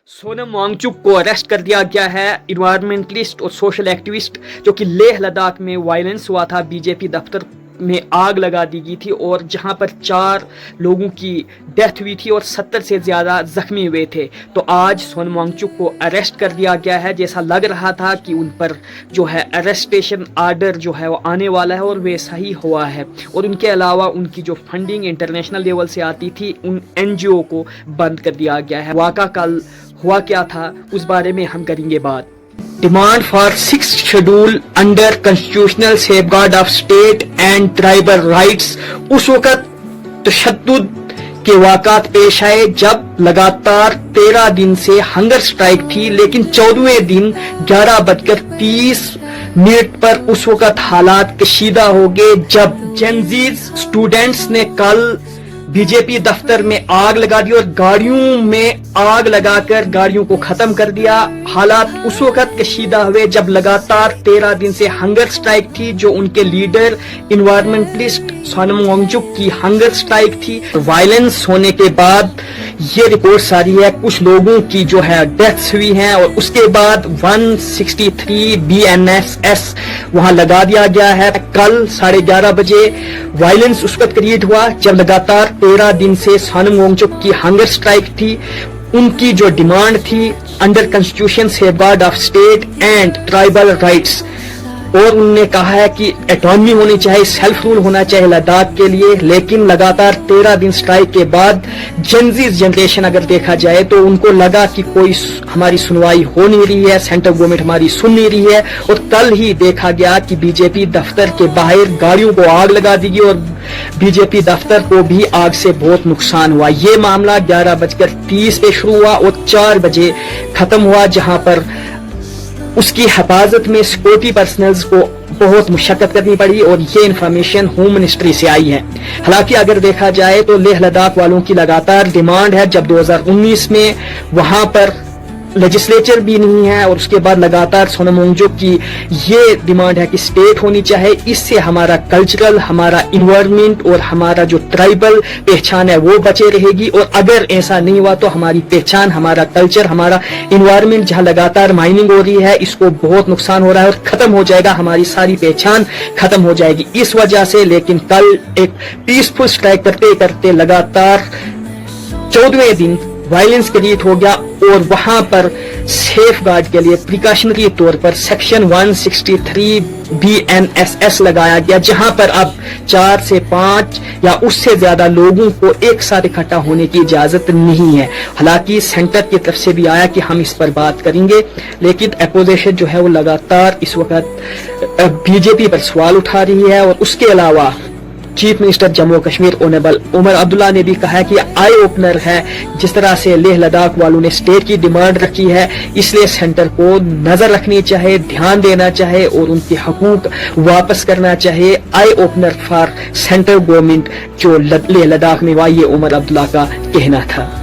सोनम वांगचुक को अरेस्ट कर दिया गया है। इन्वायरमेंटलिस्ट और सोशल एक्टिविस्ट जो कि लेह लद्दाख में वायलेंस हुआ था, बीजेपी दफ्तर में आग लगा दी गई थी और जहां पर 4 लोगों की डेथ हुई थी और 70 से ज़्यादा जख्मी हुए थे। तो आज सोनम वांगचुक को अरेस्ट कर दिया गया है। जैसा लग रहा था कि उन पर जो है अरेस्टेशन आर्डर जो है वो आने वाला है और वैसा ही हुआ है। और उनके अलावा उनकी जो फंडिंग इंटरनेशनल लेवल से आती थी उन NGO को बंद कर दिया गया है। वाक़ा कल हुआ क्या था उस बारे में हम करेंगे बात। Demand for 6th schedule under constitutional safeguard of state and tribal rights. उस वक्त तशद्दुद के वाक़ात पेश आए जब लगातार 13 दिन से हंगर स्ट्राइक थी, लेकिन 14वें दिन 11:30 पर उस वक्त हालात कशीदा हो गए जब जेनजीज स्टूडेंट्स ने कल बीजेपी दफ्तर में आग लगा दी और गाड़ियों में आग लगाकर गाड़ियों को खत्म कर दिया। हालात उस वक्त कशीदा हुए जब लगातार 13 दिन से हंगर स्ट्राइक थी, जो उनके लीडर इन्वायरमेंटलिस्ट सोनम वांगचुक की हंगर स्ट्राइक थी। वायलेंस होने के बाद ये रिपोर्ट आ रही है कुछ लोगों की जो है डेथ्स हुई हैं और उसके बाद 163 BNSS वहां लगा दिया गया है। कल 11:30 बजे वायलेंस उस वक्त क्रिएट हुआ जब लगातार 13 दिन से सोनम वांगचुक की हंगर स्ट्राइक थी। उनकी जो डिमांड थी under constitution safeguard of state and tribal rights, और उन्होंने कहा है कि एटॉनमी होनी चाहिए, सेल्फ रूल होना चाहिए लद्दाख के लिए। लेकिन लगातार 13 दिन स्ट्राइक के बाद जेनजीज जनरेशन अगर देखा जाए तो उनको लगा कि कोई हमारी सुनवाई हो नहीं रही है, सेंट्रल गवर्नमेंट हमारी सुन नहीं रही है। और कल ही देखा गया कि बीजेपी दफ्तर के बाहर गाड़ियों को आग लगा दी गई और बीजेपी दफ्तर को भी आग से बहुत नुकसान हुआ। ये मामला 11:30 पे शुरू हुआ और 4 बजे खत्म हुआ, जहां पर उसकी हिफाजत में सिक्योरिटी पर्सनल्स को बहुत मुशक्कत करनी पड़ी और ये इन्फॉर्मेशन होम मिनिस्ट्री से आई है। हालांकि अगर देखा जाए तो लेह लद्दाख वालों की लगातार डिमांड है, जब 2019 में वहां पर लेजिस्लेचर भी नहीं है और उसके बाद लगातार सोनम वांगचुक की ये डिमांड है कि स्टेट होनी चाहिए। इससे हमारा कल्चरल, हमारा इन्वायरमेंट और हमारा जो ट्राइबल पहचान है वो बचे रहेगी। और अगर ऐसा नहीं हुआ तो हमारी पहचान, हमारा कल्चर, हमारा इन्वायरमेंट जहां लगातार माइनिंग हो रही है इसको बहुत नुकसान हो रहा है और खत्म हो जाएगा, हमारी सारी पहचान खत्म हो जाएगी इस वजह से। लेकिन कल एक पीसफुल स्ट्राइक करते करते लगातार 14वें दिन वायलेंस क्रिएट हो गया और वहां पर सेफ गार्ड के लिए प्रिकॉशनरी तौर पर सेक्शन 163 BNSS लगाया गया, जहां पर अब 4 से 5 या उससे ज्यादा लोगों को एक साथ इकट्ठा होने की इजाजत नहीं है। हालांकि सेंटर की तरफ से भी आया कि हम इस पर बात करेंगे, लेकिन अपोजिशन जो है वो लगातार इस वक्त बीजेपी पर सवाल उठा रही है। और उसके अलावा chief minister Jammu Kashmir honourable Omar Abdullah ने भी कहा है कि आई ओपनर है जिस तरह से लेह लद्दाख वालों ने स्टेट की डिमांड रखी है, इसलिए सेंटर को नजर रखनी चाहिए, ध्यान देना चाहिए और उनके हकूक वापस करना चाहिए। Eye opener for central government जो लेह लद्दाख में हुआ, ये उमर अब्दुल्ला का कहना था।